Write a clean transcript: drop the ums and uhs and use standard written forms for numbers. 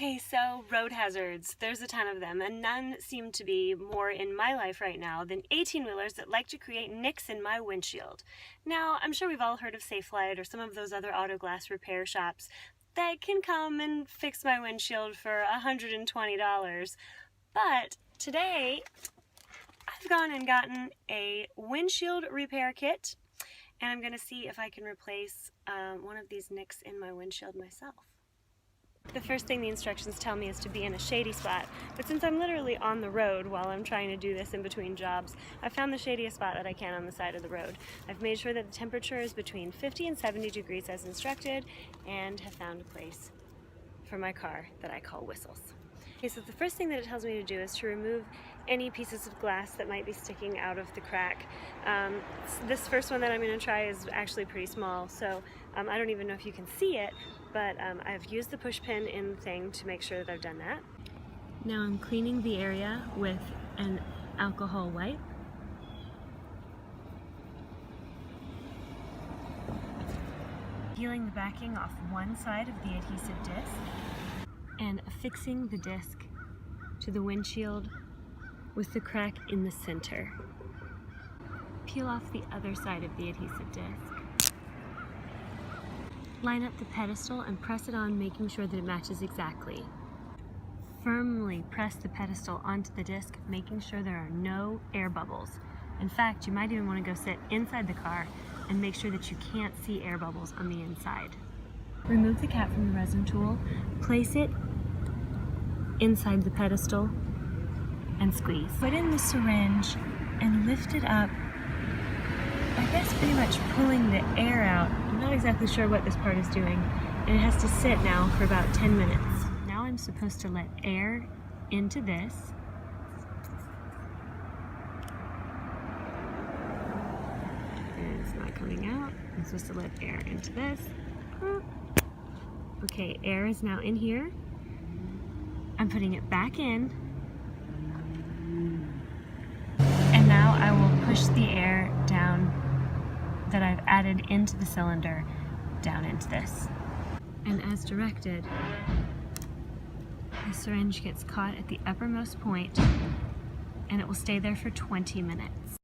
Okay, so road hazards. There's a ton of them, and none seem to be more in my life right now than 18-wheelers that like to create nicks in my windshield. Now, I'm sure we've all heard of Safelite or some of those other auto glass repair shops that can come and fix my windshield for $120. But today, I've gone and gotten a windshield repair kit, and I'm going to see if I can replace one of these nicks in my windshield myself. The first thing the instructions tell me is to be in a shady spot, but since I'm literally on the road while I'm trying to do this in between jobs, I've found the shadiest spot that I can on the side of the road. I've made sure that the temperature is between 50 and 70 degrees as instructed, and have found a place for my car that I call Whistles. Okay, so the first thing that it tells me to do is to remove any pieces of glass that might be sticking out of the crack. This first one that I'm going to try is actually pretty small, so I don't even know if you can see it, but I've used the push pin in the thing to make sure that I've done that. Now I'm cleaning the area with an alcohol wipe. Peeling the backing off one side of the adhesive disc and affixing the disc to the windshield with the crack in the center. Peel off the other side of the adhesive disc. Line up the pedestal and press it on, making sure that it matches exactly. Firmly press the pedestal onto the disc, making sure there are no air bubbles. In fact, you might even want to go sit inside the car and make sure that you can't see air bubbles on the inside. Remove the cap from the resin tool, place it inside the pedestal, and squeeze. Put in the syringe and lift it up, I guess pretty much pulling the air out. I'm not exactly sure what this part is doing, and it has to sit now for about 10 minutes. Now I'm supposed to let air into this. And it's not coming out. I'm supposed to let air into this. Okay, air is now in here. I'm putting it back in. And now I will push the air down that I've added into the cylinder down into this. And as directed, the syringe gets caught at the uppermost point and it will stay there for 20 minutes.